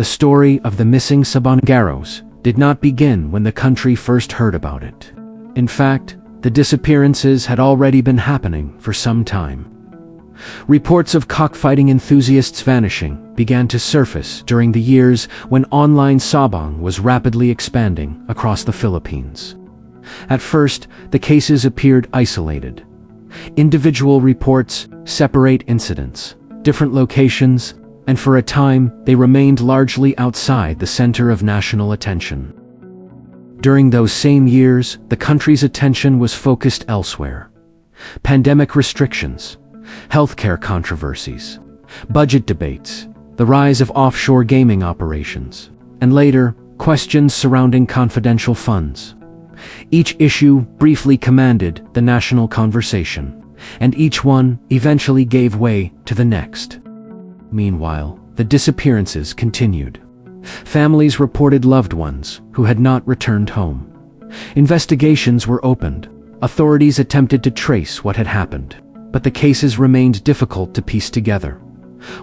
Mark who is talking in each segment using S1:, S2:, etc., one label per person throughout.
S1: The story of the missing Sabungeros did not begin when the country first heard about it. In fact, the disappearances had already been happening for some time. Reports of cockfighting enthusiasts vanishing began to surface during the years when online Sabong was rapidly expanding across the Philippines. At first, the cases appeared isolated. Individual reports, separate incidents, different locations, and for a time, they remained largely outside the center of national attention. During those same years, the country's attention was focused elsewhere. Pandemic restrictions, healthcare controversies, budget debates, the rise of offshore gaming operations, and later, questions surrounding confidential funds. Each issue briefly commanded the national conversation, and each one eventually gave way to the next. Meanwhile, the disappearances continued. Families reported loved ones who had not returned home. Investigations were opened. Authorities attempted to trace what had happened, but the cases remained difficult to piece together.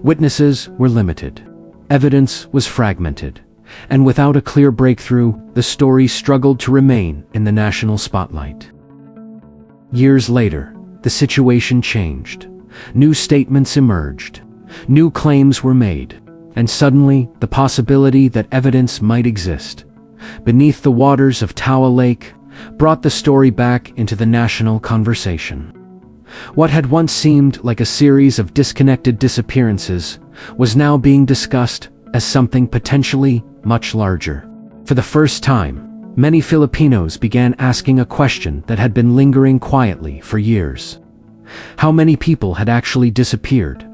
S1: Witnesses were limited. Evidence was fragmented. And without a clear breakthrough, the story struggled to remain in the national spotlight. Years later, the situation changed. New statements emerged. New claims were made. And suddenly, the possibility that evidence might exist beneath the waters of Tawa Lake brought the story back into the national conversation. What had once seemed like a series of disconnected disappearances was now being discussed as something potentially much larger. For the first time, many Filipinos began asking a question that had been lingering quietly for years. How many people had actually disappeared?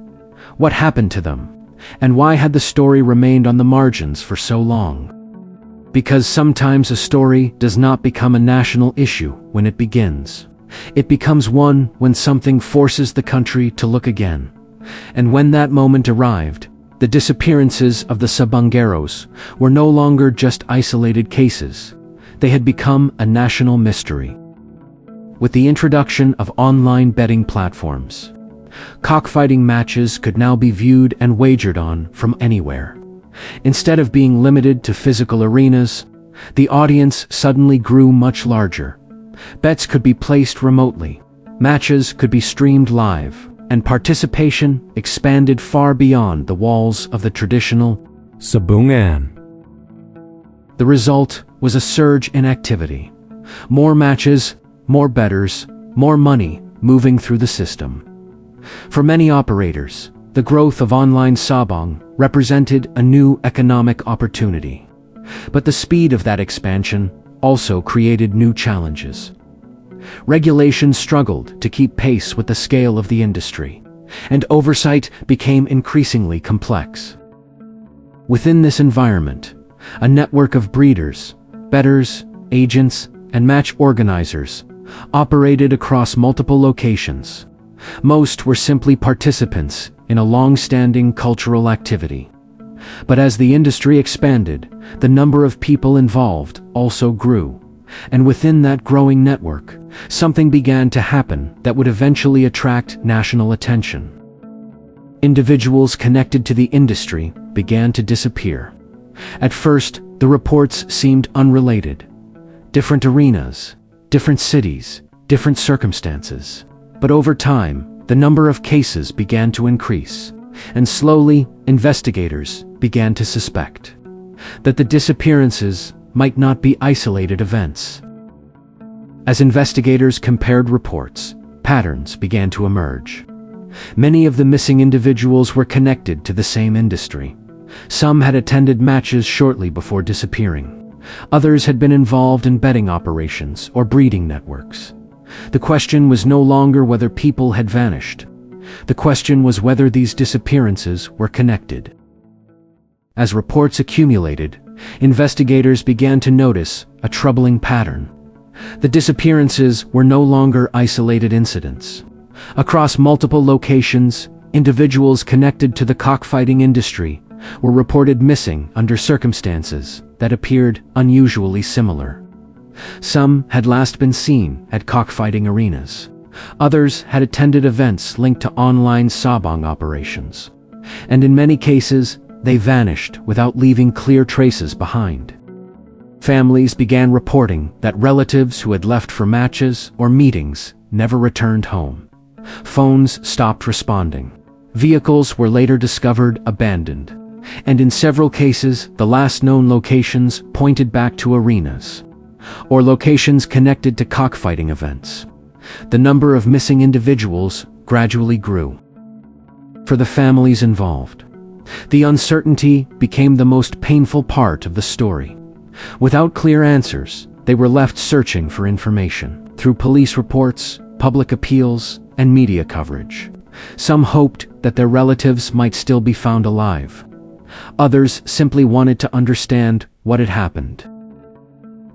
S1: What happened to them? And why had the story remained on the margins for so long? Because sometimes a story does not become a national issue when it begins. It becomes one when something forces the country to look again. And when that moment arrived, the disappearances of the Sabungeros were no longer just isolated cases. They had become a national mystery. With the introduction of online betting platforms, cockfighting matches could now be viewed and wagered on from anywhere. Instead of being limited to physical arenas, the audience suddenly grew much larger. Bets could be placed remotely, matches could be streamed live, and participation expanded far beyond the walls of the traditional
S2: sabungan.
S1: The result was a surge in activity. More matches, more bettors, more money moving through the system. For many operators, the growth of online Sabong represented a new economic opportunity. But the speed of that expansion also created new challenges. Regulations struggled to keep pace with the scale of the industry, and oversight became increasingly complex. Within this environment, a network of breeders, bettors, agents, and match organizers operated across multiple locations. Most were simply participants in a long-standing cultural activity. But as the industry expanded, the number of people involved also grew. And within that growing network, something began to happen that would eventually attract national attention. Individuals connected to the industry began to disappear. At first, the reports seemed unrelated. Different arenas, different cities, different circumstances. But over time, the number of cases began to increase, and slowly, investigators began to suspect that the disappearances might not be isolated events. As investigators compared reports, patterns began to emerge. Many of the missing individuals were connected to the same industry. Some had attended matches shortly before disappearing. Others had been involved in betting operations or breeding networks. The question was no longer whether people had vanished. The question was whether these disappearances were connected. As reports accumulated, investigators began to notice a troubling pattern. The disappearances were no longer isolated incidents. Across multiple locations, individuals connected to the cockfighting industry were reported missing under circumstances that appeared unusually similar. Some had last been seen at cockfighting arenas. Others had attended events linked to online Sabong operations. And in many cases, they vanished without leaving clear traces behind. Families began reporting that relatives who had left for matches or meetings never returned home. Phones stopped responding. Vehicles were later discovered abandoned, and in several cases, the last known locations pointed back to arenas, or locations connected to cockfighting events. The number of missing individuals gradually grew. For the families involved, the uncertainty became the most painful part of the story. Without clear answers, they were left searching for information through police reports, public appeals, and media coverage. Some hoped that their relatives might still be found alive. Others simply wanted to understand what had happened.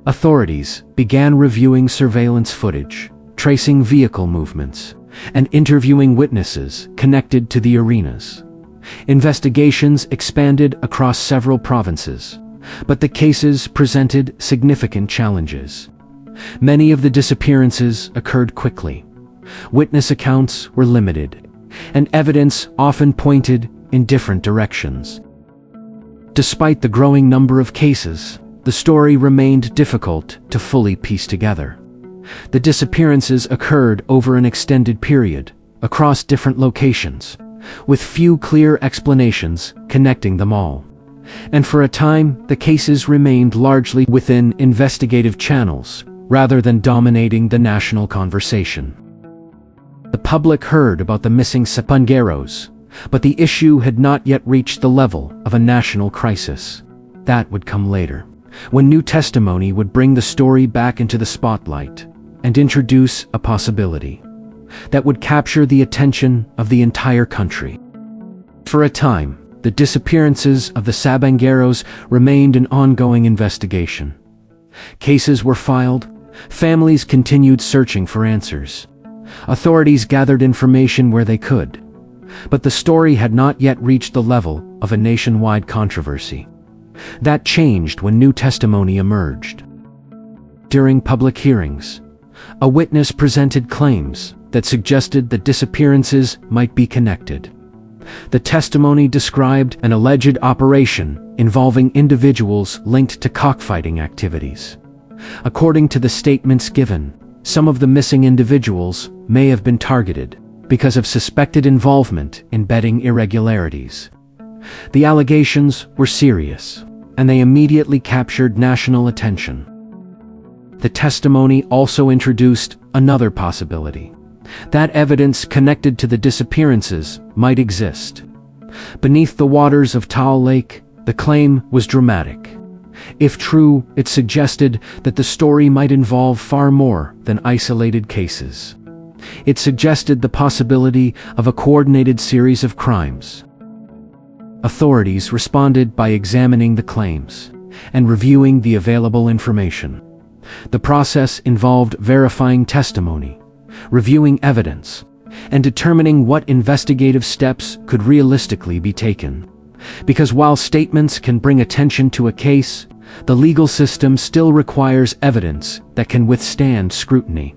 S1: Authorities began reviewing surveillance footage, tracing vehicle movements, and interviewing witnesses connected to the arenas. Investigations expanded across several provinces, but the cases presented significant challenges. Many of the disappearances occurred quickly. Witness accounts were limited, and evidence often pointed in different directions. Despite the growing number of cases, the story remained difficult to fully piece together. The disappearances occurred over an extended period, across different locations, with few clear explanations connecting them all. And for a time, the cases remained largely within investigative channels, rather than dominating the national conversation. The public heard about the missing Sabungeros, but the issue had not yet reached the level of a national crisis. That would come later, when new testimony would bring the story back into the spotlight and introduce a possibility that would capture the attention of the entire country. For a time, the disappearances of the Sabungeros remained an ongoing investigation. Cases were filed, families continued searching for answers. Authorities gathered information where they could, but the story had not yet reached the level of a nationwide controversy. That changed when new testimony emerged. During public hearings, a witness presented claims that suggested the disappearances might be connected. The testimony described an alleged operation involving individuals linked to cockfighting activities. According to the statements given, some of the missing individuals may have been targeted because of suspected involvement in betting irregularities. The allegations were serious, and they immediately captured national attention. The testimony also introduced another possibility: that evidence connected to the disappearances might exist. Beneath the waters of Tao Lake, the claim was dramatic. If true, it suggested that the story might involve far more than isolated cases. It suggested the possibility of a coordinated series of crimes. Authorities responded by examining the claims and reviewing the available information. The process involved verifying testimony, reviewing evidence, and determining what investigative steps could realistically be taken. Because while statements can bring attention to a case, the legal system still requires evidence that can withstand scrutiny.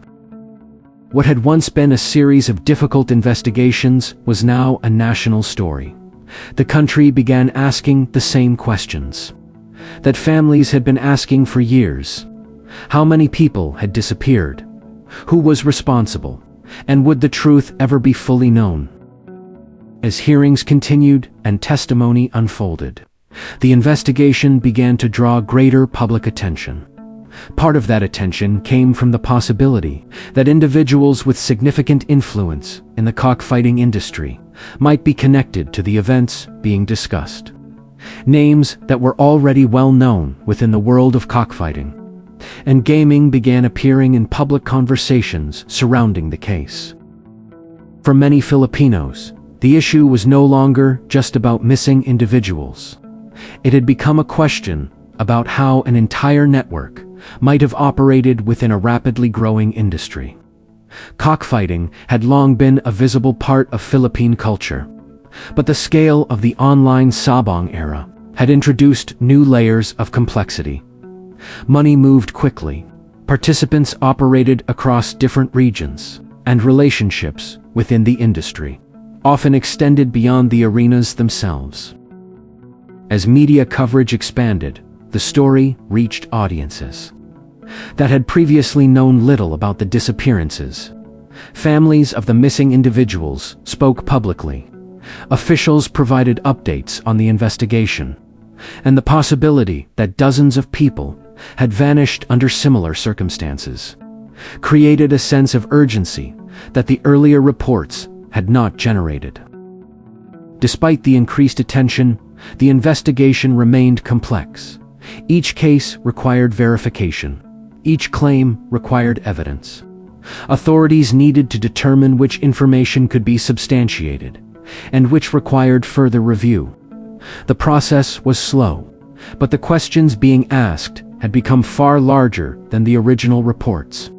S1: What had once been a series of difficult investigations was now a national story. The country began asking the same questions that families had been asking for years. How many people had disappeared? Who was responsible? And would the truth ever be fully known? As hearings continued and testimony unfolded, the investigation began to draw greater public attention. Part of that attention came from the possibility that individuals with significant influence in the cockfighting industry might be connected to the events being discussed. Names that were already well known within the world of cockfighting and gaming began appearing in public conversations surrounding the case. For many Filipinos, the issue was no longer just about missing individuals. It had become a question about how an entire network might have operated within a rapidly growing industry. Cockfighting had long been a visible part of Philippine culture, but the scale of the online Sabong era had introduced new layers of complexity. Money moved quickly, participants operated across different regions, and relationships within the industry often extended beyond the arenas themselves. As media coverage expanded, the story reached audiences that had previously known little about the disappearances. Families of the missing individuals spoke publicly. Officials provided updates on the investigation, and the possibility that dozens of people had vanished under similar circumstances created a sense of urgency that the earlier reports had not generated. Despite the increased attention, the investigation remained complex. Each case required verification. Each claim required evidence. Authorities needed to determine which information could be substantiated and which required further review. The process was slow, but the questions being asked had become far larger than the original reports.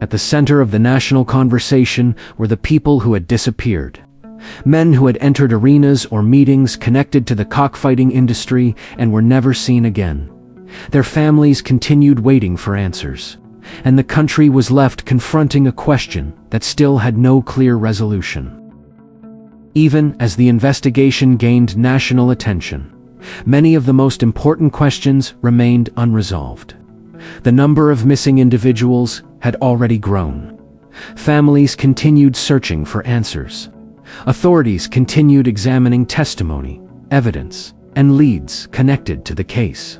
S1: At the center of the national conversation were the people who had disappeared. Men who had entered arenas or meetings connected to the cockfighting industry and were never seen again. Their families continued waiting for answers, and the country was left confronting a question that still had no clear resolution. Even as the investigation gained national attention, many of the most important questions remained unresolved. The number of missing individuals had already grown. Families continued searching for answers. Authorities continued examining testimony, evidence, and leads connected to the case.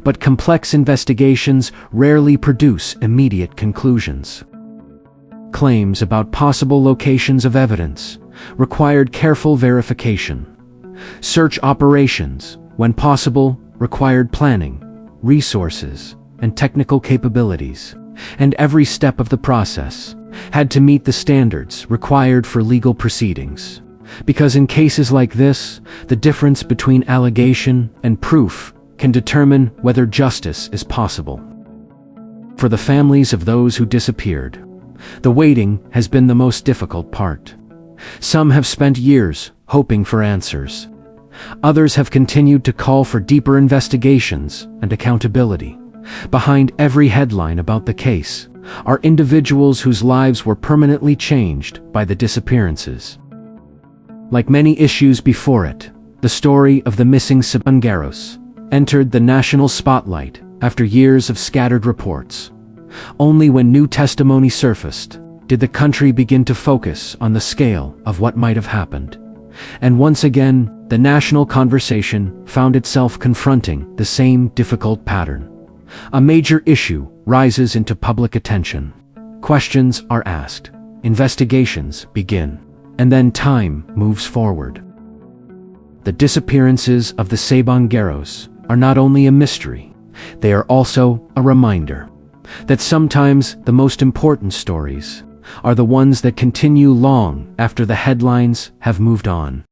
S1: But complex investigations rarely produce immediate conclusions. Claims about possible locations of evidence required careful verification. Search operations, when possible, required planning, resources, and technical capabilities, and every step of the process had to meet the standards required for legal proceedings. Because in cases like this, the difference between allegation and proof can determine whether justice is possible. For the families of those who disappeared, the waiting has been the most difficult part. Some have spent years hoping for answers. Others have continued to call for deeper investigations and accountability. Behind every headline about the case are individuals whose lives were permanently changed by the disappearances. Like many issues before it, the story of the missing Sabungeros entered the national spotlight after years of scattered reports. Only when new testimony surfaced did the country begin to focus on the scale of what might have happened. And once again, the national conversation found itself confronting the same difficult pattern. A major issue rises into public attention. Questions are asked, investigations begin, and then time moves forward. The disappearances of the Sabungeros are not only a mystery, they are also a reminder that sometimes the most important stories are the ones that continue long after the headlines have moved on.